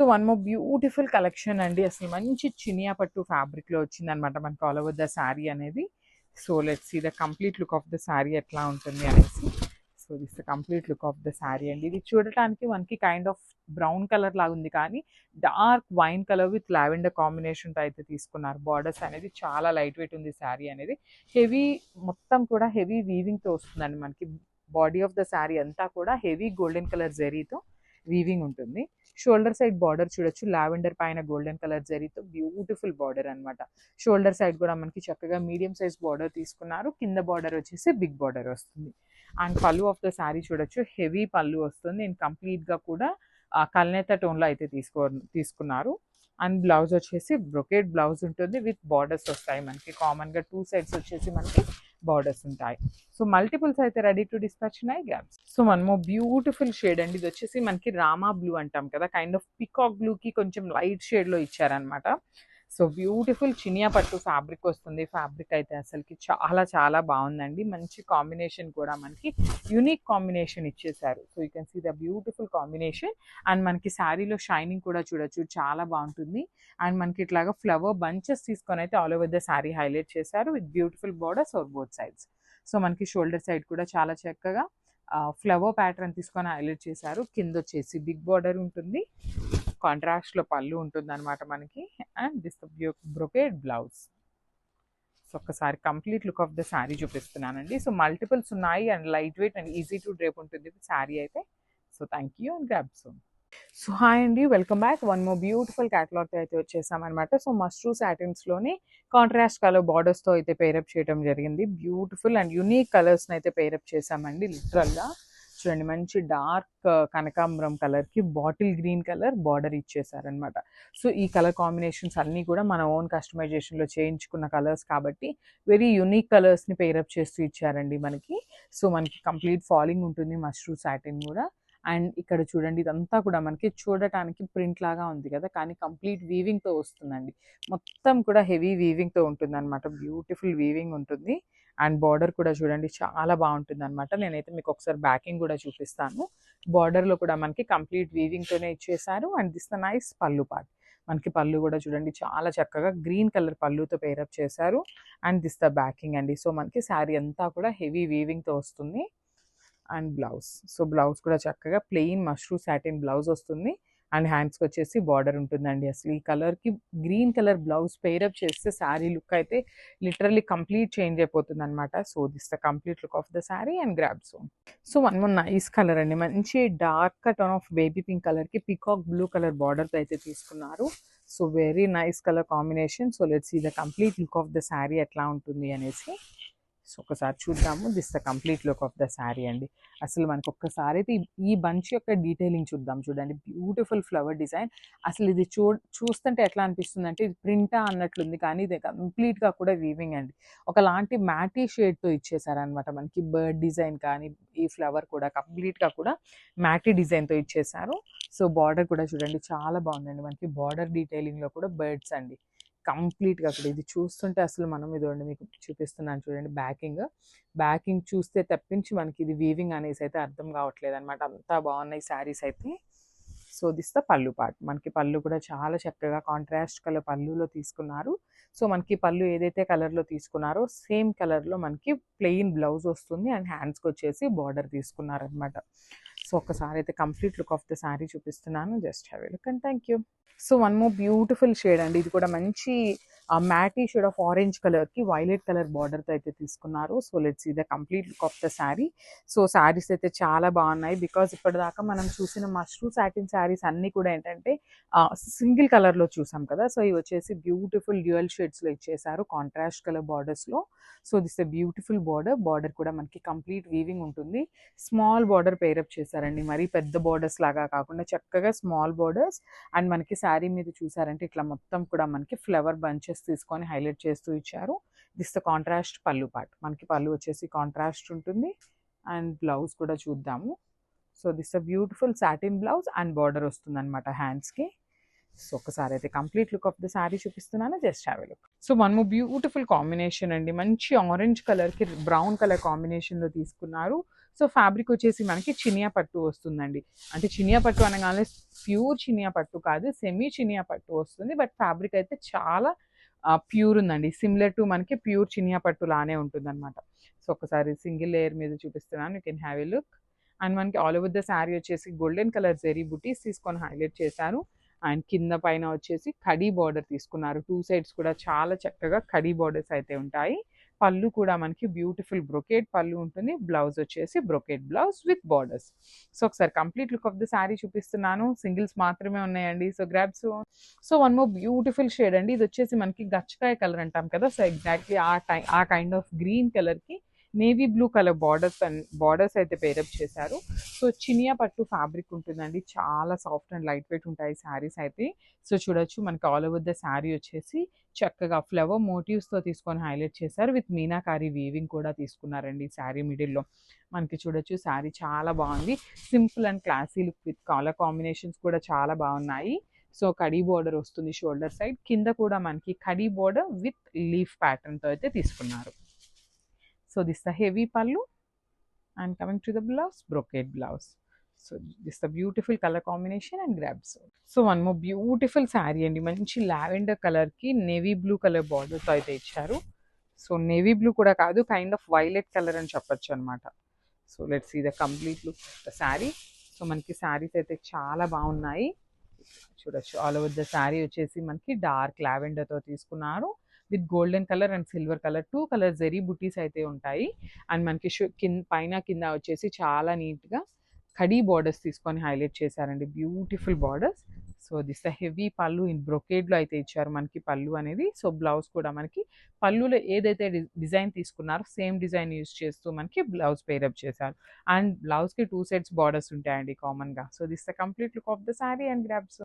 So one more beautiful collection అండి. అసలు మంచి చినియా పట్టు ఫ్యాబ్రిక్లో వచ్చిందనమాట మనకి ఆల్ ఓవర్ ద శారీ అనేది. So let's see the complete look of the sari ఎట్లా ఉంటుంది అనేసి. So this the complete look of the sari అండి. ఇది చూడటానికి మనకి కైండ్ ఆఫ్ బ్రౌన్ కలర్ లాగా ఉంది, కానీ dark wine colour with lavender కాంబినేషన్తో అయితే తీసుకున్నారు. బార్డర్స్ అనేది చాలా లైట్ వెయిట్ ఉంది శారీ అనేది. హెవీ మొత్తం కూడా హెవీ వీవింగ్తో వస్తుందండి మనకి. బాడీ ఆఫ్ ద శారీ అంతా కూడా హెవీ గోల్డెన్ కలర్ జరీతో వీవింగ్ ఉంటుంది. షోల్డర్ సైడ్ బార్డర్ చూడొచ్చు, లావెండర్ పైన గోల్డెన్ కలర్ జరీతో బ్యూటిఫుల్ బార్డర్ అనమాట. షోల్డర్ సైడ్ కూడా మనకి చక్కగా మీడియం సైజ్ బార్డర్ తీసుకున్నారు. కింద బార్డర్ వచ్చేసి బిగ్ బార్డర్ వస్తుంది. అండ్ పళ్ళు ఆఫ్ ద శారీ చూడొచ్చు, హెవీ పళ్ళు వస్తుంది. అండ్ కంప్లీట్గా కూడా కల్నేత టోన్లో అయితే తీసుకున్నారు. అండ్ బ్లౌజ్ వచ్చేసి బ్రొకేట్ బ్లౌజ్ ఉంటుంది విత్ బార్డర్స్ వస్తాయి మనకి. కామన్గా 2 సైడ్స్ వచ్చేసి మనకి బార్డర్స్ ఉంటాయి. సో మల్టిపుల్స్ అయితే రెడీ టు డిస్పాచ్ ఉన్నాయి gaps. So one more beautiful shade అండి. ఇది వచ్చేసి మనకి రామా బ్లూ అంటాం కదా, కైండ్ ఆఫ్ పికాక్ బ్లూకి కొంచెం లైట్ షేడ్లో ఇచ్చారనమాట. సో బ్యూటిఫుల్ చినియా పట్టు ఫ్యాబ్రిక్ వస్తుంది. ఫ్యాబ్రిక్ అయితే అసలుకి చాలా చాలా బాగుందండి. మంచి కాంబినేషన్ కూడా మనకి యూనిక్ కాంబినేషన్ ఇచ్చేసారు. So you can see the beautiful combination. And మనకి శారీలో షైనింగ్ కూడా చూడొచ్చు, చాలా బాగుంటుంది. అండ్ మనకి ఇట్లాగా ఫ్లవర్ బంచెస్ తీసుకొని అయితే all over the sari highlight చేశారు with beautiful borders or both sides. So మనకి షోల్డర్ సైడ్ కూడా చాలా చక్కగా ఫ్లవర్ ప్యాటర్న్ తీసుకొని హైలైట్ చేశారు. కింద వచ్చేసి బిగ్ బార్డర్ ఉంటుంది, కాంట్రాస్ట్లో పళ్ళు ఉంటుంది అనమాట మనకి. And this brocade blouse. So ఒక్కసారి complete look of the sari చూపిస్తున్నానండి. సో మల్టిపుల్స్ ఉన్నాయి and light weight and easy to drape ఉంటుంది శారీ అయితే. So thank you and grab soon. So hi అండి, welcome back. One more beautiful catalogue అయితే వచ్చేసామన్నమాట. So మస్ట్రూ సాటిన్స్లోని కాంట్రాస్ట్ కలర్ బార్డర్స్తో అయితే పేరప్ చేయడం జరిగింది. బ్యూటిఫుల్ అండ్ యూనిక్ కలర్స్ని అయితే పేరప్ చేసామండి. లిటరల్గా చూడండి, మంచి డార్క్ కనకాంబరం కలర్కి బాటిల్ గ్రీన్ కలర్ బార్డర్ ఇచ్చేసారనమాట. సో ఈ కలర్ కాంబినేషన్స్ అన్నీ కూడా మన ఓన్ కస్టమైజేషన్లో చేయించుకున్న కలర్స్ కాబట్టి వెరీ యూనిక్ కలర్స్ని పేరప్ చేస్తూ ఇచ్చారండి మనకి. సో మనకి కంప్లీట్ ఫాలింగ్ ఉంటుంది మస్ట్రూ సాటిన్ కూడా. అండ్ ఇక్కడ చూడండి, ఇదంతా కూడా మనకి చూడటానికి ప్రింట్ లాగా ఉంది కదా, కానీ కంప్లీట్ వీవింగ్తో వస్తుందండి. మొత్తం కూడా హెవీ వీవింగ్తో ఉంటుంది అనమాట. బ్యూటిఫుల్ వీవింగ్ ఉంటుంది. అండ్ బార్డర్ కూడా చూడండి, చాలా బాగుంటుంది అనమాట. నేనైతే మీకు ఒకసారి బ్యాకింగ్ కూడా చూపిస్తాను. బార్డర్లో కూడా మనకి కంప్లీట్ వీవింగ్తోనే ఇచ్చేసారు. అండ్ దిస్ ద నైస్ పళ్ళు పార్ట్. మనకి పళ్ళు కూడా చూడండి, చాలా చక్కగా గ్రీన్ కలర్ పళ్ళుతో పేరప్ చేశారు. అండ్ దిస్ ద బ్యాకింగ్ అండి. సో మనకి శారీ అంతా కూడా హెవీ వీవింగ్తో వస్తుంది. అండ్ బ్లౌజ్, సో బ్లౌజ్ కూడా చక్కగా ప్లెయిన్ మష్రూ సాటిన్ బ్లౌజ్ వస్తుంది. అండ్ హ్యాండ్స్కి వచ్చేసి బార్డర్ ఉంటుందండి. అసలు ఈ కలర్కి గ్రీన్ కలర్ బ్లౌజ్ పేరప్ చేస్తే శారీ లుక్ అయితే లిటరల్లీ కంప్లీట్ చేంజ్ అయిపోతుంది అనమాట. So this the complete look of the sari and grab soon. So one more nice colour అండి. మంచి dark tone of baby pink కలర్కి పికాక్ బ్లూ కలర్ బార్డర్తో అయితే తీసుకున్నారు. So very nice colour combination. So let's see the complete look of the sari ఎట్లా ఉంటుంది అనేసి. So ఒకసారి చూద్దాము. This the complete look of the sari అండి. అసలు మనకు ఒక్కసారి అయితే ఈ బంచ్ యొక్క డీటెయిలింగ్ చూద్దాం. చూడండి, బ్యూటిఫుల్ ఫ్లవర్ డిజైన్. అసలు ఇది చూస్తుంటే ఎట్లా అనిపిస్తుంది అంటే ఇది ప్రింటా అన్నట్లుంది, కానీ ఇది కంప్లీట్గా కూడా వీవింగ్ అండి. ఒకలాంటి మ్యాటీ షేడ్తో ఇచ్చేసారనమాట మనకి. బర్డ్ డిజైన్ కానీ ఈ ఫ్లవర్ కూడా కంప్లీట్గా కూడా మ్యాటీ డిజైన్తో ఇచ్చేసారు. సో బార్డర్ కూడా చూడండి, చాలా బాగుందండి. మనకి బార్డర్ డీటెయిలింగ్లో కూడా బర్డ్స్ అండి కంప్లీట్గా కూడా. ఇది చూస్తుంటే అసలు మనం ఇదండి మీకు చూపిస్తున్నాను చూడండి, బ్యాకింగ్ చూస్తే తప్పించి మనకి ఇది వీవింగ్ అనేసి అయితే అర్థం కావట్లేదు అనమాట. అంతా బాగున్నాయి శారీస్ అయితే. సో దిస్ ద పళ్ళు పార్ట్. మనకి పళ్ళు కూడా చాలా చక్కగా కాంట్రాస్ట్ కలర్ పళ్ళులో తీసుకున్నారు. సో మనకి పళ్ళు ఏదైతే కలర్లో తీసుకున్నారో సేమ్ కలర్లో మనకి ప్లెయిన్ బ్లౌజ్ వస్తుంది. అండ్ హ్యాండ్స్కి వచ్చేసి బార్డర్ తీసుకున్నారనమాట. సో ఒక్కసారి అయితే complete look of the sari చూపిస్తున్నాను. Just have a look and thank you. So one more beautiful shade అండి. ఇది కూడా మంచి మ్యాటీ షేడ్ ఆఫ్ ఆరెంజ్ కలర్కి వైలెట్ కలర్ బార్డర్తో అయితే తీసుకున్నారు. So let's see the complete look of the sari. So saris అయితే చాలా బాగున్నాయి. బికాజ్ ఇప్పటిదాకా మనం చూసిన మష్రూ సాటిన్ శారీస్ అన్నీ కూడా ఏంటంటే సింగిల్ కలర్లో చూసాం కదా. సో ఇవి వచ్చేసి బ్యూటిఫుల్ డ్యూయల్ షేడ్స్లో ఇచ్చేసారు కాంట్రాస్ట్ కలర్ బార్డర్స్లో. So this a beautiful border కూడా మనకి కంప్లీట్ వీవింగ్ ఉంటుంది. స్మాల్ బార్డర్ పేరప్ చేశారండి, మరీ పెద్ద బార్డర్స్ లాగా కాకుండా చక్కగా స్మాల్ బార్డర్స్. అండ్ మనకి శారీ మీద చూసారంటే ఇట్లా మొత్తం కూడా మనకి ఫ్లవర్ బంచెస్ తీసుకొని హైలైట్ చేస్తూ ఇచ్చారు. This the contrast pallu part. మనకి పళ్ళు వచ్చేసి కాంట్రాస్ట్ ఉంటుంది. అండ్ బ్లౌజ్ కూడా చూద్దాము. So this the beautiful satin blouse and border వస్తుంది అనమాట హ్యాండ్స్కి. సో ఒకసారి అయితే complete look of the sari చూపిస్తున్నాను, just have a look. So one more beautiful combination అండి, మంచి ఆరెంజ్ కలర్కి బ్రౌన్ కలర్ కాంబినేషన్లో తీసుకున్నారు. సో ఫ్యాబ్రిక్ వచ్చేసి మనకి చినియా పట్టు వస్తుందండి. అంటే చినియా పట్టు అనగానే ప్యూర్ చినియా పట్టు కాదు, సెమీ చినియా పట్టు వస్తుంది. బట్ ఫ్యాబ్రిక్ అయితే చాలా ప్యూర్ ఉందండి, సిమిలర్ టు మనకి ప్యూర్ చినియా పట్టు లానే ఉంటుంది అనమాట. సో ఒకసారి సింగిల్ లేయర్ మీద చూపిస్తున్నాను, you can have a look. And మనకి ఆల్ ఓవర్ ద శారీ వచ్చేసి గోల్డెన్ కలర్ జెరీ బుటీస్ తీసుకొని హైలైట్ చేశారు. అండ్ కింద పైన వచ్చేసి కడీ బార్డర్ తీసుకున్నారు. టూ సైడ్స్ కూడా చాలా చక్కగా కడీ బార్డర్స్ అయితే ఉంటాయి. పళ్ళు కూడా మనకి బ్యూటిఫుల్ బ్రొకేట్ పళ్ళు ఉంటుంది. బ్లౌజ్ వచ్చేసి brocade blouse with borders. So ఒకసారి complete look of the sari చూపిస్తున్నాను, సింగిల్స్ మాత్రమే ఉన్నాయండి. So grab so one more beautiful shade అండి, ఇది వచ్చేసి మనకి గచ్చకాయ కలర్ అంటాం కదా. సో ఎగ్జాక్ట్లీ ఆ కైండ్ ఆఫ్ గ్రీన్ కలర్కి నేవీ బ్లూ కలర్ బార్డర్స్ అయితే పేరప్ చేశారు. సో చినియా పట్టు ఫ్యాబ్రిక్ ఉంటుందండి, చాలా సాఫ్ట్ అండ్ లైట్ వెయిట్ ఉంటాయి శారీస్ అయితే. సో చూడొచ్చు మనకి ఆల్ ఓవర్ ద శారీ వచ్చేసి చక్కగా ఫ్లవర్ మోటివ్స్తో తీసుకొని హైలైట్ చేశారు. విత్ మీనాకారి వీవింగ్ కూడా తీసుకున్నారండి శారీ మిడిల్లో. మనకి చూడొచ్చు శారీ చాలా బాగుంది, simple and classy look with colour combinations కూడా చాలా బాగున్నాయి. సో కడీ బార్డర్ వస్తుంది షోల్డర్ సైడ్, కింద కూడా మనకి కడీ బార్డర్ విత్ లీఫ్ ప్యాటర్న్తో అయితే తీసుకున్నారు. సో దిస్ ద హెవీ పల్లు and coming to the blouse, brocade blouse. So this is a beautiful color combination and grabs. So one more beautiful saree అండి, మంచి lavender colour కి navy blue colour border తో అయితే ఇచ్చారు. So navy blue కూడా కాదు, kind of violet colour అని చెప్పొచ్చు అనమాట. So let's see the complete look of the sari. So మనకి శారీస్ అయితే చాలా బాగున్నాయి, చూడొచ్చు. ఆల్ ఓవర్ ద శారీ వచ్చేసి మనకి డార్క్ లావెండర్ తో తీసుకున్నారు. With golden colour and silver colour, two colour zari butis అయితే ఉంటాయి. అండ్ మనకి పైన కింద వచ్చేసి చాలా నీట్గా కడీ బార్డర్స్ తీసుకొని హైలైట్ చేశారండి, beautiful borders. So this the heavy పళ్ళు ఇన్ బ్రొకేడ్లో అయితే ఇచ్చారు మనకి పళ్ళు అనేది. సో బ్లౌజ్ కూడా మనకి పళ్ళులో ఏదైతే డిజైన్ తీసుకున్నారో సేమ్ డిజైన్ యూజ్ చేస్తూ మనకి బ్లౌజ్ పేరప్ చేశారు. అండ్ బ్లౌజ్కి టూ సైడ్స్ బార్డర్స్ ఉంటాయండి కామన్గా. So this the complete look of the sari and grabs.